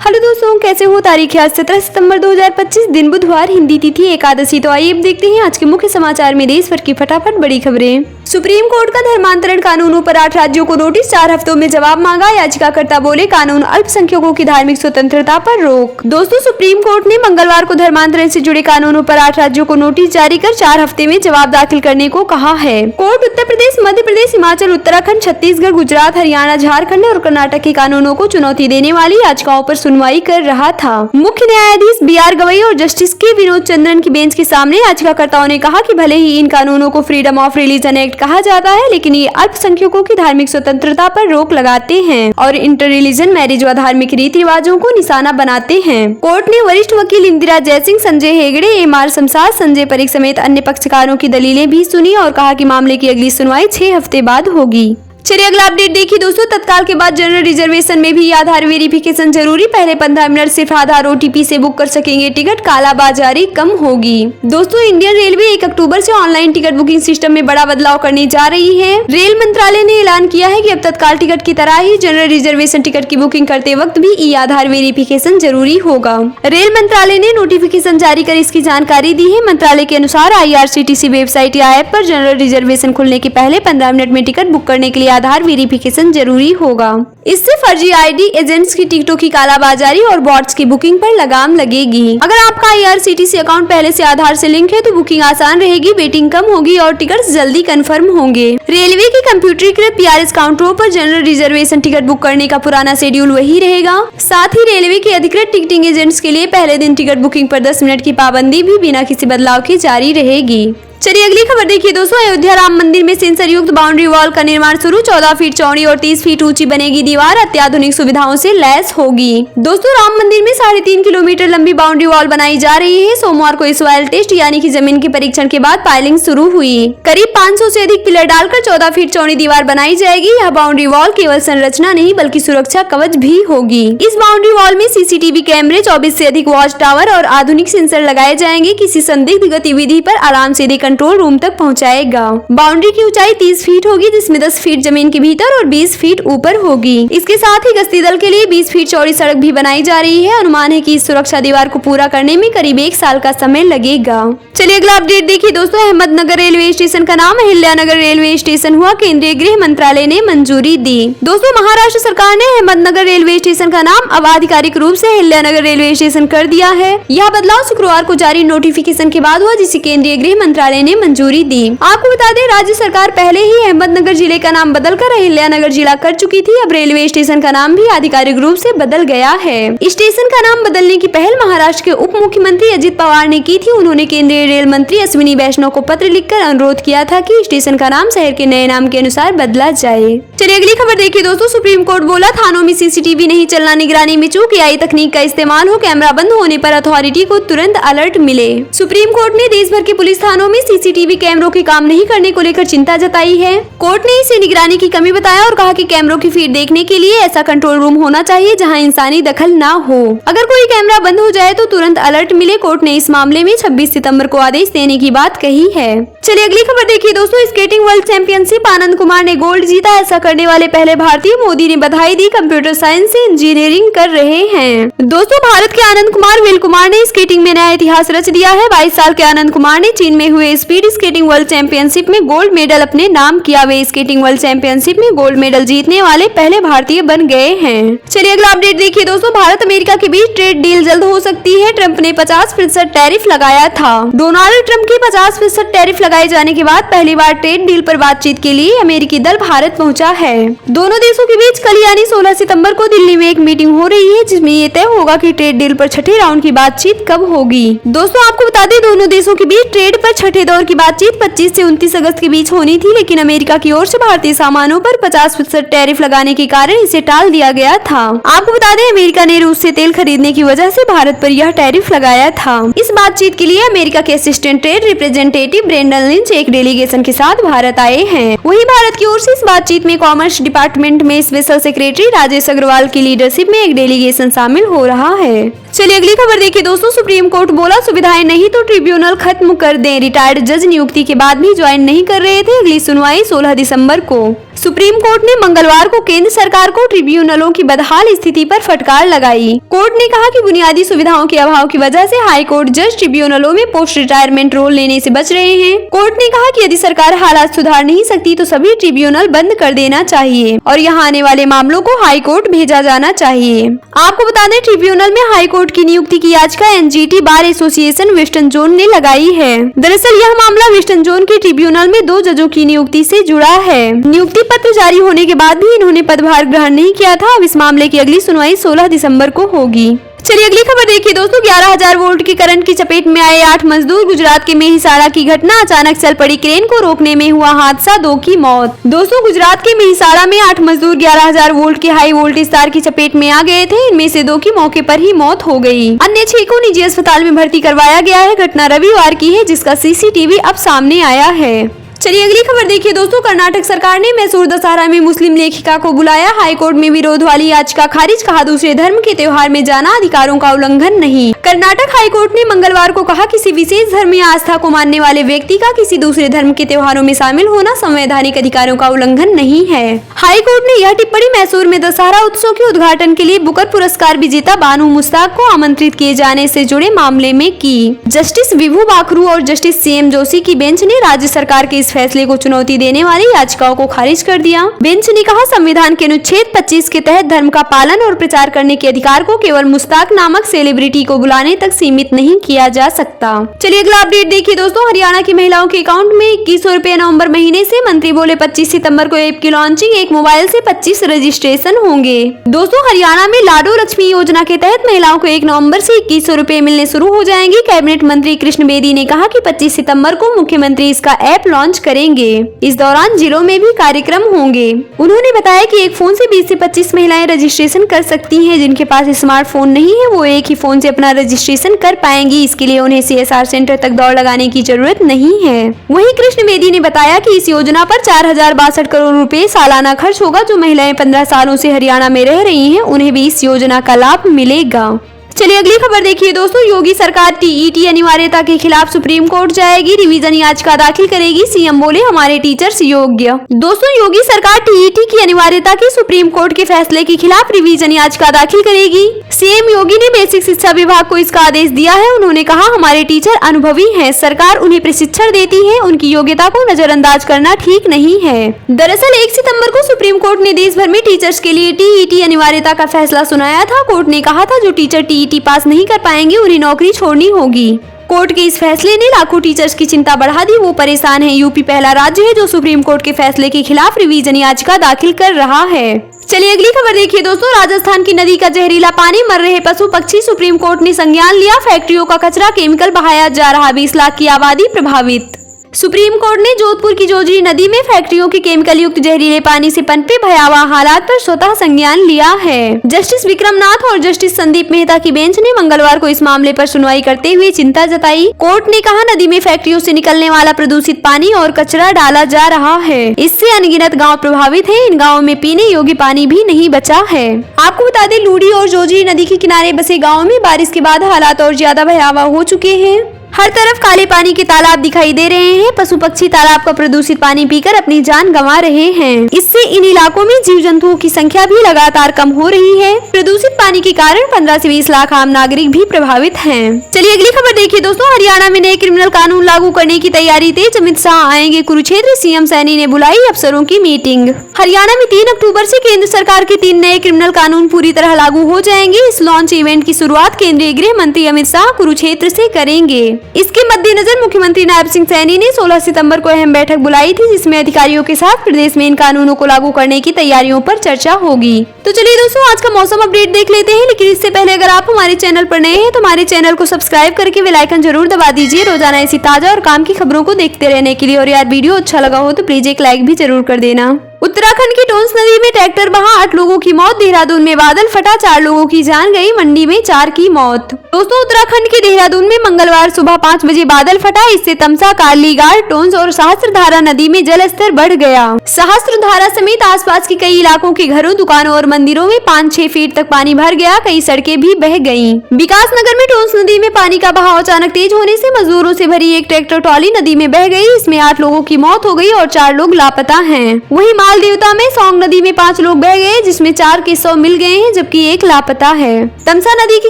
Hello दोस्तों, कैसे हो। तारीख है 17 सितंबर 2025, दिन बुधवार, हिंदी तिथि एकादशी। तो आइए अब देखते हैं आज के मुख्य समाचार में देश भर की फटाफट बड़ी खबरें। सुप्रीम कोर्ट का धर्मांतरण कानूनों पर 8 राज्यों को नोटिस, 4 हफ्तों में जवाब मांगा। याचिकाकर्ता बोले कानून अल्पसंख्यकों की धार्मिक स्वतंत्रता पर रोक। दोस्तों, सुप्रीम कोर्ट ने मंगलवार को धर्मांतरण से जुड़े कानूनों पर 8 राज्यों को नोटिस जारी कर 4 हफ्ते में जवाब दाखिल करने को कहा है। कोर्ट उत्तर प्रदेश, मध्य प्रदेश, हिमाचल, उत्तराखंड, छत्तीसगढ़, गुजरात, हरियाणा, झारखंड और कर्नाटक के कानूनों को चुनौती देने वाली याचिकाओं पर सुनवाई कर रहा था। मुख्य न्यायाधीश BR गवई और जस्टिस के विनोद चंद्रन की बेंच के सामने याचिकाकर्ताओं ने कहा कि भले ही इन कानूनों को फ्रीडम ऑफ रिलीजन एक्ट कहा जाता है, लेकिन ये अल्पसंख्यकों की धार्मिक स्वतंत्रता पर रोक लगाते हैं और इंटर रिलीजन मैरिज व धार्मिक रीति रिवाजों को निशाना बनाते हैं। कोर्ट ने वरिष्ठ वकील इंदिरा जयसिंह, संजय हेगड़े, MR शमशाद, संजय परीख समेत अन्य पक्षकारों की दलीलें भी सुनी और कहा कि मामले की अगली सुनवाई 6 हफ्ते बाद होगी। चलिए अगला अपडेट देखिए दोस्तों। तत्काल के बाद जनरल रिजर्वेशन में भी आधार वेरिफिकेशन जरूरी, पहले 15 मिनट सिर्फ आधार OTP से बुक कर सकेंगे टिकट, कालाबाजारी कम होगी। दोस्तों, इंडियन रेलवे 1 अक्टूबर से ऑनलाइन टिकट बुकिंग सिस्टम में बड़ा बदलाव करने जा रही है। रेल मंत्रालय ने ऐलान किया है कि अब तत्काल टिकट की तरह ही जनरल रिजर्वेशन टिकट की बुकिंग करते वक्त भी ई-आधार वेरिफिकेशन जरूरी होगा। रेल मंत्रालय ने नोटिफिकेशन जारी कर इसकी जानकारी दी है। मंत्रालय के अनुसार IRCTC वेबसाइट या ऐप पर जनरल रिजर्वेशन खुलने के पहले 15 मिनट में टिकट बुक करने के लिए आधार वेरिफिकेशन जरूरी होगा। इससे फर्जी ID एजेंट्स की टिकटों की कालाबाजारी और बॉट्स की बुकिंग पर लगाम लगेगी। अगर आपका IRCTC अकाउंट पहले से आधार से लिंक है तो बुकिंग आसान रहेगी, वेटिंग कम होगी और टिकट जल्दी कंफर्म होंगे। रेलवे के कंप्यूटरीकृत PRS काउंटरों पर जनरल रिजर्वेशन टिकट बुक करने का पुराना शेड्यूल वही रहेगा। साथ ही रेलवे के अधिकृत टिकटिंग एजेंट्स के लिए पहले दिन टिकट बुकिंग पर 10 मिनट की पाबंदी भी बिना किसी बदलाव के जारी रहेगी। चलिए अगली खबर देखिए दोस्तों। अयोध्या राम मंदिर में सेंसर युक्त बाउंड्री वॉल का निर्माण शुरू, 14 फीट चौड़ी और 30 फीट ऊंची बनेगी दीवार, अत्याधुनिक सुविधाओं से लैस होगी। दोस्तों, राम मंदिर में 3.5 किलोमीटर लंबी बाउंड्री वॉल बनाई जा रही है। सोमवार को इस सॉइल टेस्ट यानी कि जमीन के परीक्षण के बाद पाइलिंग शुरू हुई। करीब 500 से अधिक पिलर डालकर 14 फीट चौड़ी दीवार बनाई जाएगी। यह बाउंड्री वॉल केवल संरचना नहीं बल्कि सुरक्षा कवच भी होगी। इस बाउंड्री वॉल में CCTV कैमरे, 24 से अधिक वॉच टावर और आधुनिक सेंसर लगाए जाएंगे। किसी संदिग्ध गतिविधि पर अलार्म सीधे कंट्रोल रूम तक पहुंचाएगा। बाउंड्री की ऊंचाई 30 फीट होगी, जिसमें 10 फीट जमीन के भीतर और 20 फीट ऊपर होगी। इसके साथ ही गश्ती दल के लिए 20 फीट चौड़ी सड़क भी बनाई जा रही है। अनुमान है कि इस सुरक्षा दीवार को पूरा करने में करीब 1 साल का समय लगेगा। चलिए अगला अपडेट देखिए दोस्तों। अहमदनगर रेलवे स्टेशन का नाम अहिल्यानगर रेलवे स्टेशन हुआ, केंद्रीय गृह मंत्रालय ने मंजूरी दी। दोस्तों, महाराष्ट्र सरकार ने अहमदनगर रेलवे स्टेशन का नाम अब आधिकारिक रूप से अहिल्यानगर रेलवे स्टेशन कर दिया है। यह बदलाव शुक्रवार को जारी नोटिफिकेशन के बाद हुआ, जिसे केंद्रीय गृह मंत्रालय ने मंजूरी दी। आपको बता दें, राज्य सरकार पहले ही अहमदनगर जिले का नाम बदलकर अहिल्यानगर जिला कर चुकी थी। अब रेलवे स्टेशन का नाम भी आधिकारिक रूप से बदल गया है। स्टेशन का नाम बदलने की पहल महाराष्ट्र के उप मुख्यमंत्री अजित पवार ने की थी। उन्होंने केंद्रीय रेल मंत्री अश्विनी वैष्णव को पत्र लिखकर अनुरोध किया था कि स्टेशन का नाम शहर के नए नाम के अनुसार बदला जाए। चलिए अगली खबर देखिए दोस्तों। सुप्रीम कोर्ट बोला थानों में CCTV नहीं चलना निगरानी में चूक, AI तकनीक का इस्तेमाल हो, कैमरा बंद होने पर अथॉरिटी को तुरंत अलर्ट मिले। सुप्रीम कोर्ट ने देश भर के पुलिस थानों में CCTV कैमरों के काम नहीं करने को लेकर चिंता जताई है। कोर्ट ने इसे निगरानी की कमी बताया और कहा कि कैमरों की फीड देखने के लिए ऐसा कंट्रोल रूम होना चाहिए जहां इंसानी दखल ना हो। अगर कोई कैमरा बंद हो जाए तो तुरंत अलर्ट मिले। कोर्ट ने इस मामले में 26 सितंबर को आदेश देने की बात कही है। चलिए अगली खबर देखिए दोस्तों। Skating world championship, Anand Kumar ने गोल्ड जीता। ऐसा करने वाले पहले भारतीय। मोदी ने बधाई दी, कंप्यूटर साइंस से इंजीनियरिंग कर रहे हैं। दोस्तों, भारत के आनंद कुमार विल कुमार ने स्केटिंग में नया इतिहास रच दिया है। 22 साल के आनंद कुमार ने चीन में हुए स्पीड स्केटिंग वर्ल्ड चैंपियनशिप में गोल्ड मेडल अपने नाम किया। वे स्केटिंग वर्ल्ड चैंपियनशिप में गोल्ड मेडल जीतने वाले पहले भारतीय बन गए हैं। चलिए अगला अपडेट देखिए दोस्तों। भारत अमेरिका के बीच ट्रेड डील जल्द हो सकती है। ट्रंप ने 50% टैरिफ लगाया था। डोनाल्ड ट्रंप के 50% टैरिफ लगाए जाने के बाद पहली बार ट्रेड डील पर बातचीत के लिए अमेरिकी दल भारत पहुंचा है। दोनों देशों के बीच कल यानी 16 सितंबर को दिल्ली में एक मीटिंग हो रही है, जिसमें ये तय होगा कि ट्रेड डील पर छठे राउंड की बातचीत कब होगी। दोस्तों, आपको बता दें, दोनों देशों के बीच ट्रेड पर छठे दौर की बातचीत 25 से 29 अगस्त के बीच होनी थी, लेकिन अमेरिका की ओर से भारतीय सामानों पर 50% टैरिफ लगाने के कारण इसे टाल दिया गया था। आपको बता दें, अमेरिका ने रूस से तेल खरीदने की वजह से भारत पर यह टैरिफ लगाया था। इस बातचीत के लिए अमेरिका के assistant trade representative Brendan Lynch एक डेलीगेशन के साथ भारत आए हैं। वहीं भारत की ओर से इस बातचीत में कॉमर्स डिपार्टमेंट में स्पेशल सेक्रेटरी राजेश अग्रवाल की लीडरशिप में एक डेलीगेशन शामिल हो रहा है। चलिए अगली खबर देखिए दोस्तों। सुप्रीम कोर्ट बोला सुविधाएं नहीं तो ट्रिब्यूनल खत्म कर दें। रिटायर्ड जज नियुक्ति के बाद भी ज्वाइन नहीं कर रहे थे। अगली सुनवाई 16 दिसंबर को। सुप्रीम कोर्ट ने मंगलवार को केंद्र सरकार को ट्रिब्यूनलों की बदहाल स्थिति पर फटकार लगाई। कोर्ट ने कहा कि बुनियादी सुविधाओं के अभाव की वजह से हाई कोर्ट जज ट्रिब्यूनलों में पोस्ट रिटायरमेंट रोल लेने से बच रहे हैं। कोर्ट ने कहा कि यदि सरकार हालात सुधार नहीं सकती तो सभी ट्रिब्यूनल बंद कर देना चाहिए और यहाँ आने वाले मामलों को हाई कोर्ट भेजा जाना चाहिए। आपको बता दें ट्रिब्यूनल में हाई कोर्ट की नियुक्ति की याचिका NGT bar association western zone ने लगाई है। दरअसल यह मामला वेस्टर्न जोन के ट्रिब्यूनल में 2 जजों की नियुक्ति से जुड़ा है। नियुक्ति पत्र जारी होने के बाद भी इन्होंने पदभार ग्रहण नहीं किया था। अब इस मामले की अगली सुनवाई 16 दिसंबर को होगी। चलिए अगली खबर देखिए दोस्तों। 11,000 वोल्ट की करंट की चपेट में आए 8 मजदूर। गुजरात के मेहिसाड़ा की घटना। अचानक चल पड़ी क्रेन को रोकने में हुआ हादसा, 2 की मौत। दोस्तों गुजरात के मेहिसाड़ा में 8 मजदूर 11,000 वोल्ट की हाई वोल्टेज तार की चपेट में आ गए थे। इनमें से 2 की मौके पर ही मौत हो गई। अन्य 6 को निजी अस्पताल में भर्ती करवाया गया है। घटना रविवार की है जिसका सीसीटीवी अब सामने आया है। चलिए अगली खबर देखिए दोस्तों। कर्नाटक सरकार ने मैसूर दशहरा में मुस्लिम लेखिका को बुलाया। हाईकोर्ट में विरोध वाली याचिका खारिज। कहा दूसरे धर्म के त्योहार में जाना अधिकारों का उल्लंघन नहीं। कर्नाटक हाईकोर्ट ने मंगलवार को कहा किसी विशेष धर्म या आस्था को मानने वाले व्यक्ति का किसी दूसरे धर्म के त्योहारों में शामिल होना संवैधानिक अधिकारों का उल्लंघन नहीं है। हाईकोर्ट ने यह टिप्पणी मैसूर में दशहरा उत्सव के उद्घाटन के लिए बुकर पुरस्कार विजेता बानू मुश्ताक को आमंत्रित किए जाने से जुड़े मामले में की। जस्टिस विभू बाखरू और जस्टिस सीएम जोशी की बेंच ने राज्य सरकार के इस फैसले को चुनौती देने वाली याचिकाओं को खारिज कर दिया। बेंच ने कहा संविधान के अनुच्छेद 25 के तहत धर्म का पालन और प्रचार करने के अधिकार को केवल मुश्ताक नामक सेलिब्रिटी को बुलाने तक सीमित नहीं किया जा सकता। चलिए अगला अपडेट देखिए दोस्तों। हरियाणा की महिलाओं के अकाउंट में 2100 रुपए नवंबर महीने से। मंत्री बोले 25 सितंबर को ऐप की लॉन्चिंग। एक मोबाइल से 25 रजिस्ट्रेशन होंगे। दोस्तों हरियाणा में लाडो लक्ष्मी योजना के तहत महिलाओं को 1 नवंबर से 2100 रुपए मिलने शुरू हो जाएंगे। कैबिनेट मंत्री कृष्ण बेदी ने कहा कि 25 सितंबर को मुख्यमंत्री इसका ऐप लॉन्च करेंगे। इस दौरान जिलों में भी कार्यक्रम होंगे। उन्होंने बताया कि एक फोन से 20 से 25 महिलाएं रजिस्ट्रेशन कर सकती हैं। जिनके पास स्मार्टफोन नहीं है वो एक ही फोन से अपना रजिस्ट्रेशन कर पाएंगी। इसके लिए उन्हें CSR सेंटर तक दौड़ लगाने की जरूरत नहीं है। वहीं कृष्ण बेदी ने बताया कि इस योजना पर 4062 करोड़ रुपए सालाना खर्च होगा। जो महिलाएं 15 सालों से हरियाणा में रह रही हैं उन्हें भी इस योजना का लाभ मिलेगा। चलिए अगली खबर देखिए दोस्तों। योगी सरकार टीईटी अनिवार्यता के खिलाफ सुप्रीम कोर्ट जाएगी। रिवीजन याचिका दाखिल करेगी। सीएम बोले हमारे टीचर्स योग्य। दोस्तों योगी सरकार टीईटी की अनिवार्यता के सुप्रीम कोर्ट के फैसले के खिलाफ रिवीजन याचिका दाखिल करेगी। सीएम योगी ने बेसिक शिक्षा विभाग को इसका आदेश दिया है। उन्होंने कहा हमारे टीचर अनुभवी हैं। सरकार उन्हें प्रशिक्षण देती है। उनकी योग्यता को नजरअंदाज करना ठीक नहीं है। दरअसल 1 सितंबर को सुप्रीम कोर्ट ने देश भर में टीचर्स के लिए टीईटी अनिवार्यता का फैसला सुनाया था। कोर्ट ने कहा था जो टीचर टीईटी पास नहीं कर पाएंगे उन्हें नौकरी छोड़नी होगी। कोर्ट के इस फैसले ने लाखों टीचर्स की चिंता बढ़ा दी। वो परेशान हैं। यूपी पहला राज्य है जो सुप्रीम कोर्ट के फैसले के खिलाफ रिवीजन याचिका दाखिल कर रहा है। चलिए अगली खबर देखिए दोस्तों। राजस्थान की नदी का जहरीला पानी, मर रहे पशु पक्षी। सुप्रीम कोर्ट ने संज्ञान लिया। फैक्ट्रियों का कचरा, केमिकल बहाया जा रहा। 20 लाख की आबादी प्रभावित। सुप्रीम कोर्ट ने जोधपुर की जोजरी नदी में फैक्ट्रियों के केमिकल युक्त जहरीले पानी से पनपे भयावह हालात पर स्वतः संज्ञान लिया है। जस्टिस विक्रमनाथ और जस्टिस संदीप मेहता की बेंच ने मंगलवार को इस मामले पर सुनवाई करते हुए चिंता जताई। कोर्ट ने कहा नदी में फैक्ट्रियों से निकलने वाला प्रदूषित पानी और कचरा डाला जा रहा है। इससे अनगिनत गाँव प्रभावित है। इन गाँवों में पीने योग्य पानी भी नहीं बचा है। आपको बता दें लूड़ी और जोजरी नदी के किनारे बसे गाँव में बारिश के बाद हालात और ज्यादा भयावह हो चुके हैं। हर तरफ काले पानी के तालाब दिखाई दे रहे हैं। पशु पक्षी तालाब का प्रदूषित पानी पीकर अपनी जान गंवा रहे हैं। इससे इन इलाकों में जीव जंतुओं की संख्या भी लगातार कम हो रही है। प्रदूषित पानी के कारण 15 से 20 लाख आम नागरिक भी प्रभावित हैं। चलिए अगली खबर देखिए दोस्तों। हरियाणा में नए क्रिमिनल कानून लागू करने की तैयारी तेज। अमित शाह आएंगे कुरुक्षेत्र। सीएम सैनी ने बुलाई अफसरों की मीटिंग। हरियाणा में 3 अक्टूबर से केंद्र सरकार के 3 नए क्रिमिनल कानून पूरी तरह लागू हो जाएंगे। इस लॉन्च इवेंट की शुरुआत केंद्रीय गृह मंत्री अमित शाह कुरुक्षेत्र से करेंगे। इसके मद्देनजर मुख्यमंत्री नायब सिंह सैनी ने 16 सितंबर को अहम बैठक बुलाई थी जिसमें अधिकारियों के साथ प्रदेश में इन कानूनों को लागू करने की तैयारियों पर चर्चा होगी। तो चलिए दोस्तों आज का मौसम अपडेट देख लेते हैं। लेकिन इससे पहले अगर आप हमारे चैनल पर नए हैं तो हमारे चैनल को सब्सक्राइब करके बेल आइकन जरूर दबा दीजिए रोजाना ऐसी ताजा और काम की खबरों को देखते रहने के लिए। और यार वीडियो अच्छा लगा हो तो प्लीज एक लाइक भी जरूर कर देना। उत्तराखंड की टोंस नदी में ट्रैक्टर बहा, 8 लोगों की मौत। देहरादून में बादल फटा, 4 लोगों की जान गई। मंडी में 4 की मौत। दोस्तों, उत्तराखंड के देहरादून में मंगलवार सुबह 5 बजे बादल फटा। इससे तमसा, कार्लीघाट, टोंस और सहस्त्रधारा नदी में जल स्तर बढ़ गया। सहस्त्रधारा समेत आसपास के कई इलाकों के घरों, दुकानों और मंदिरों में 5-6 फीट तक पानी भर गया। कई सड़कें भी बह गईं। विकासनगर में टोंस नदी में पानी का बहाव अचानक तेज होने से मजदूरों से भरी एक ट्रैक्टर ट्रॉली नदी में बह गई। इसमें 8 लोगों की मौत हो गई और 4 लोग लापता हैं। वहीं मालदेवता में सौंग नदी में 5 लोग बह गए, जिसमें 4 के शव मिल गए हैं, जबकि 1 लापता है। तमसा नदी के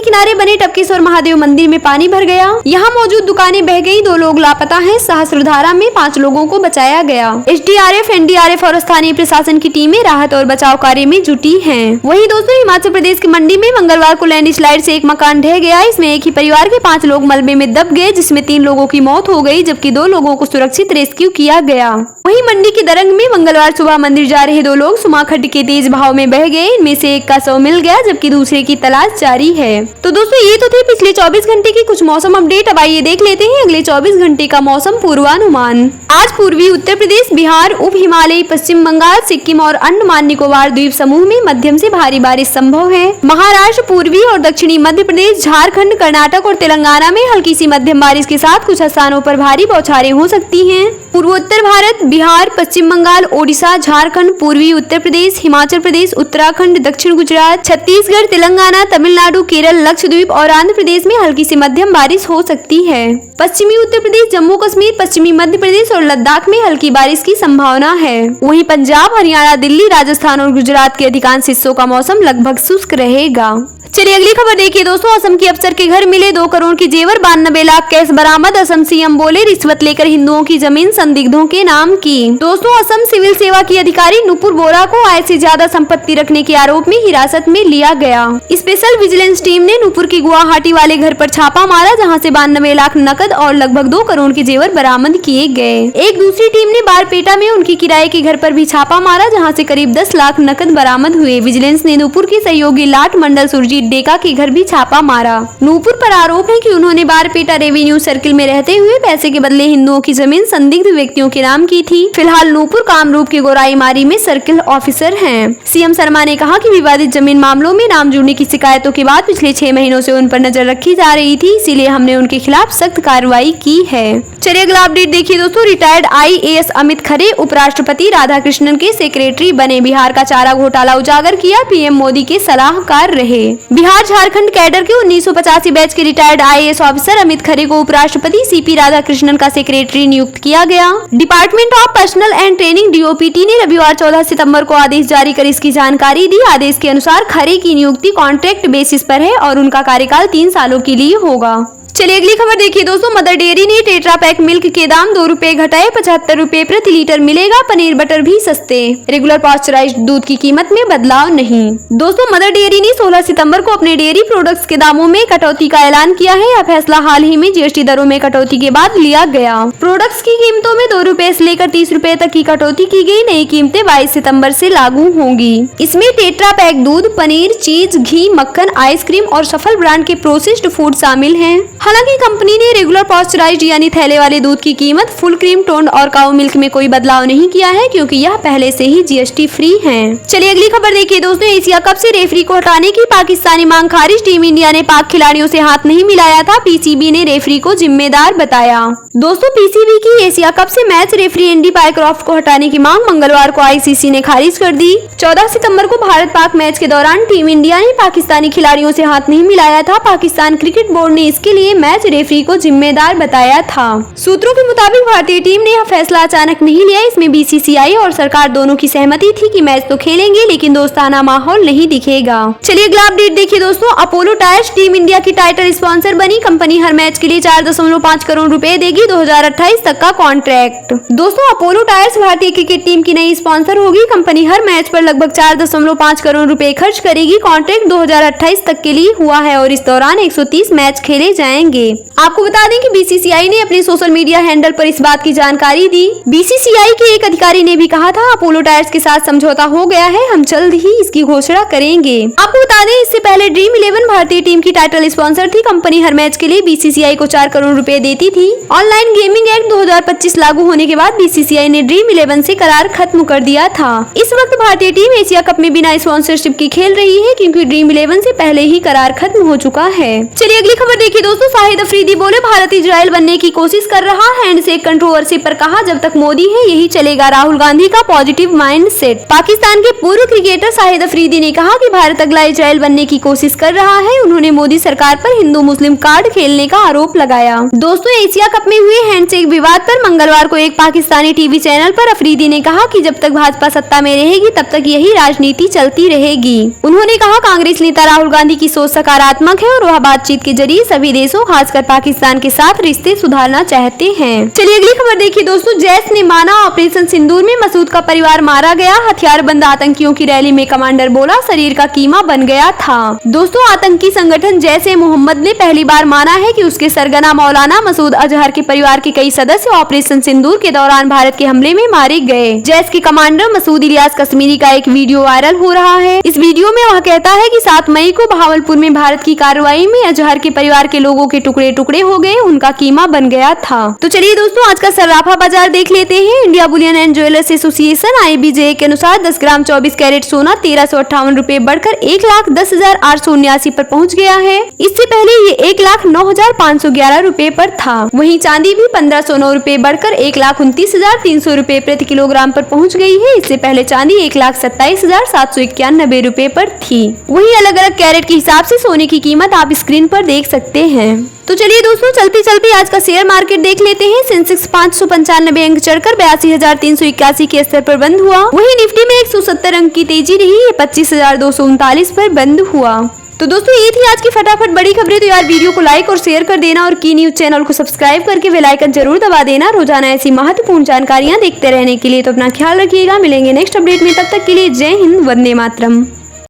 किनारे बने टपकेश्वर महादेव मंदिर में पानी भर गया। यहाँ मौजूद दुकानें बह गई, 2 लोग लापता हैं। सहस्त्रधारा में 5 लोगों को बचाया गया। SDRF, NDRF और स्थानीय प्रशासन की टीमें राहत और बचाव कार्य में जुटी हैं। वहीं दोस्तों, हिमाचल प्रदेश की मंडी में मंगलवार को लैंडस्लाइड से एक मकान ढह गया। इसमें एक ही परिवार के 5 लोग मलबे में दब गए, जिसमें 3 लोगों की मौत हो गई, जबकि 2 लोगों को सुरक्षित रेस्क्यू किया गया। वहीं मंडी के दरंग में मंगलवार सुबह मंदिर जा रहे 2 लोग सुमाखड्ड के तेज बहाव में बह गए। इनमें से एक का शव मिल गया, जबकि दूसरे की तलाश जारी है। तो दोस्तों, ये तो थे पिछले 24 घंटे की कुछ मौसम अपडेट। अब आइए देख लेते हैं अगले 24 घंटे का मौसम पूर्वानुमान। आज पूर्वी उत्तर प्रदेश, बिहार, उप हिमालयी पश्चिम बंगाल, सिक्किम और अंडमान निकोबार द्वीप समूह में मध्यम से भारी बारिश संभव है। महाराष्ट्र, पूर्वी और दक्षिणी मध्य प्रदेश, झारखंड, कर्नाटक और तेलंगाना में हल्की सी मध्यम बारिश के साथ कुछ स्थानों पर भारी बौछारें हो सकती हैं। पूर्वोत्तर भारत, बिहार, पश्चिम बंगाल, ओडिशा, झारखंड, पूर्वी उत्तर प्रदेश, हिमाचल प्रदेश, उत्तराखंड, दक्षिण गुजरात, छत्तीसगढ़, तेलंगाना, तमिलनाडु, केरल, लक्षद्वीप और आंध्र प्रदेश में हल्की से मध्यम बारिश हो सकती है। पश्चिमी उत्तर प्रदेश, जम्मू कश्मीर, पश्चिमी मध्य प्रदेश और लद्दाख में हल्की बारिश की संभावना है। वहीं पंजाब, हरियाणा, दिल्ली, राजस्थान और गुजरात के अधिकांश हिस्सों का मौसम लगभग शुष्क रहेगा। चलिए अगली खबर देखिए दोस्तों। असम की अफसर के घर मिले 2 करोड़ की जेवर, 92 लाख कैश बरामद। असम सीएम बोले रिश्वत लेकर हिंदुओं की जमीन संदिग्धों के नाम की। दोस्तों, असम सिविल सेवा की अधिकारी नुपुर बोरा को आय से ज्यादा संपत्ति रखने के आरोप में हिरासत में लिया गया। स्पेशल विजिलेंस टीम ने नुपुर की गुवाहाटी वाले घर पर छापा मारा, जहां से 92 लाख नकद और लगभग 2 करोड़ के जेवर बरामद किए गए। एक दूसरी टीम ने बारपेटा में उनकी किराए के घर पर भी छापा मारा, जहाँ से करीब 10 लाख नकद बरामद हुए। विजिलेंस ने नुपुर के सहयोगी लाट मंडल सुरजीत डेका के घर भी छापा मारा। नुपुर पर आरोप है कि उन्होंने बारपेटा रेवेन्यू सर्किल में रहते हुए पैसे के बदले हिंदुओं की जमीन संदिग्ध व्यक्तियों के नाम की थी। फिलहाल नुपुर कामरूप के गोराईमारी में सर्किल ऑफिसर हैं। सीएम शर्मा ने कहा कि विवादित जमीन मामलों में नाम जुड़ने की शिकायतों के बाद पिछले 6 महीनों से उन पर नजर रखी जा रही थी, इसीलिए हमने उनके खिलाफ सख्त कार्रवाई की है। चलिए अगला अपडेट देखिए दोस्तों। रिटायर्ड IAS अमित खरे उपराष्ट्रपति राधाकृष्णन के सेक्रेटरी बने। बिहार का चारा घोटाला उजागर किया, पीएम मोदी के सलाहकार रहे। बिहार झारखंड कैडर के 1985 बैच के retired IAS officer Amit Khare को उपराष्ट्रपति CP राधाकृष्णन का सेक्रेटरी नियुक्त किया गया। Department of personal and training DOPT ने रविवार 14 सितंबर को आदेश जारी कर इसकी जानकारी दी। आदेश के अनुसार खरे की नियुक्ति कॉन्ट्रैक्ट बेसिस पर है और उनका कार्यकाल 3 सालों के लिए होगा। चलिए अगली खबर देखिए दोस्तों। मदर डेयरी ने टेट्रा पैक मिल्क के दाम 2 रुपए घटाए, 75 रुपए प्रति लीटर मिलेगा। पनीर बटर भी सस्ते। रेगुलर पास्चराइज्ड दूध की कीमत में बदलाव नहीं। दोस्तों, मदर डेयरी ने 16 सितंबर को अपने डेयरी प्रोडक्ट्स के दामों में कटौती का ऐलान किया है। यह फैसला हाल ही में GST दरों में कटौती के बाद लिया गया। प्रोडक्ट्स की कीमतों में 2 रुपए से लेकर 30 रुपए तक की कटौती की गई। नई कीमतें 22 सितंबर से लागू होंगी। इसमें टेट्रा पैक दूध, पनीर, चीज, घी, मक्खन, आइसक्रीम और सफल ब्रांड के प्रोसेस्ड फूड शामिल हैं। हालांकि कंपनी ने रेगुलर पास्चराइज्ड यानी थैले वाले दूध की कीमत, फुल क्रीम, टोन्ड और काऊ मिल्क में कोई बदलाव नहीं किया है, क्योंकि यह पहले से ही GST फ्री हैं। चलिए अगली खबर देखिए दोस्तों। एशिया कप से रेफरी को हटाने की पाकिस्तानी मांग खारिज। टीम इंडिया ने पाक खिलाड़ियों से हाथ नहीं मिलाया था। PCB ने रेफरी को जिम्मेदार बताया। दोस्तों, PCB की एशिया कप से मैच रेफरी एंडी पायक्रॉफ्ट को हटाने की मांग मंगलवार को ICC ने खारिज कर दी। 14 सितंबर को भारत पाक मैच के दौरान टीम इंडिया ने पाकिस्तानी खिलाड़ियों से हाथ नहीं मिलाया था। पाकिस्तान क्रिकेट बोर्ड ने इसके लिए मैच रेफरी को जिम्मेदार बताया था। सूत्रों के मुताबिक भारतीय टीम ने यह फैसला अचानक नहीं लिया। इसमें BCCI और सरकार दोनों की सहमति थी कि मैच तो खेलेंगे, लेकिन दोस्ताना माहौल नहीं दिखेगा। चलिए अगला अपडेट देखिए दोस्तों। अपोलो टायर्स टीम इंडिया की टाइटल स्पॉन्सर बनी। कंपनी हर मैच के लिए 4.5 करोड़ रुपए देगी। 2028 तक का कॉन्ट्रैक्ट। दोस्तों, अपोलो टायर्स भारतीय क्रिकेट टीम की नई स्पॉन्सर होगी। कंपनी हर मैच पर लगभग 4.5 करोड़ रुपए खर्च करेगी। कॉन्ट्रैक्ट 2028 तक के लिए हुआ है और इस दौरान 130 मैच खेले जाएंगे। करेंगे। आपको बता दें कि बीसीसीआई ने अपने सोशल मीडिया हैंडल पर इस बात की जानकारी दी। बीसीसीआई के एक अधिकारी ने भी कहा था, अपोलो टायर्स के साथ समझौता हो गया है, हम जल्द ही इसकी घोषणा करेंगे। आपको बता दें, इससे पहले ड्रीम 11 भारतीय टीम की टाइटल स्पॉन्सर थी। कंपनी हर मैच के लिए बीसीसीआई को 4 करोड़ रुपए देती थी। ऑनलाइन गेमिंग एक्ट 2025 लागू होने के बाद बीसीसीआई ने ड्रीम 11 से करार खत्म कर दिया था। इस वक्त भारतीय टीम एशिया कप में बिना स्पॉन्सरशिप की खेल रही है, क्योंकि ड्रीम 11 से पहले ही करार खत्म हो चुका है। चलिए अगली खबर देखिए दोस्तों। शाहिद अफरीदी बोले, भारत इजराइल बनने की कोशिश कर रहा है। हैंडशेक कंट्रोवर्सी पर कहा, जब तक मोदी है यही चलेगा। राहुल गांधी का पॉजिटिव माइंड सेट। पाकिस्तान के पूर्व क्रिकेटर शाहिद अफरीदी ने कहा कि भारत अगला इजराइल बनने की कोशिश कर रहा है। उन्होंने मोदी सरकार पर हिंदू मुस्लिम कार्ड खेलने का आरोप लगाया। दोस्तों, एशिया कप में हुए हैंडशेक विवाद पर मंगलवार को एक पाकिस्तानी टीवी चैनल पर अफरीदी ने कहा कि जब तक भाजपा सत्ता में रहेगी तब तक यही राजनीति चलती रहेगी। उन्होंने कहा, कांग्रेस नेता राहुल गांधी की सोच सकारात्मक है और वह बातचीत के जरिए सभी देशों खासकर पाकिस्तान के साथ रिश्ते सुधारना चाहते हैं। चलिए अगली खबर देखिए दोस्तों। जैश ने माना, ऑपरेशन सिंदूर में मसूद का परिवार मारा गया। हथियारबंद आतंकियों की रैली में कमांडर बोला, शरीर का कीमा बन गया था। दोस्तों, आतंकी संगठन जैश ए मोहम्मद ने पहली बार माना है कि उसके सरगना मौलाना मसूद अजहर के परिवार के कई सदस्य ऑपरेशन सिंदूर के दौरान भारत के हमले में मारे गए। जैश के कमांडर मसूद इलियास कश्मीरी का एक वीडियो वायरल हो रहा है। इस वीडियो में वह कहता है कि 7 मई को भावलपुर में भारत की कार्रवाई में अजहर के परिवार के लोगों के टुकड़े टुकड़े हो गए, उनका कीमा बन गया था। तो चलिए दोस्तों, आज का सर्राफा बाजार देख लेते हैं। India Boolean and jewellers association IBJ के अनुसार 10 ग्राम 24 कैरेट सोना 1358 रुपए बढ़कर 1,10,879 पर पहुंच गया है। इससे पहले ये 1,09,511 रुपए पर था। वहीं चांदी भी 1,509 रुपए बढ़कर 1,29,300 रुपए प्रति किलोग्राम पर पहुंच गई है। इससे पहले चांदी 1,27,791 रुपए पर थी। वहीं अलग अलग कैरेट के हिसाब से सोने की कीमत आप स्क्रीन पर देख सकते हैं। तो चलिए दोस्तों, चलते चलते आज का शेयर मार्केट देख लेते हैं। सेंसेक्स 595 अंक चढ़कर 82,381 के स्तर पर बंद हुआ। वहीं निफ्टी में 170 अंक की तेजी रही, ये 25,239 पर बंद हुआ। तो दोस्तों, ये थी आज की फटाफट बड़ी खबरें। तो यार वीडियो को लाइक और शेयर कर देना और की न्यूज चैनल को सब्सक्राइब करके बेल आइकन जरूर दबा देना। रोजाना ऐसी महत्वपूर्ण जानकारियां देखते रहने के लिए। तो अपना ख्याल रखिएगा, मिलेंगे नेक्स्ट अपडेट में। तब तक के लिए जय हिंद, वंदे मातरम।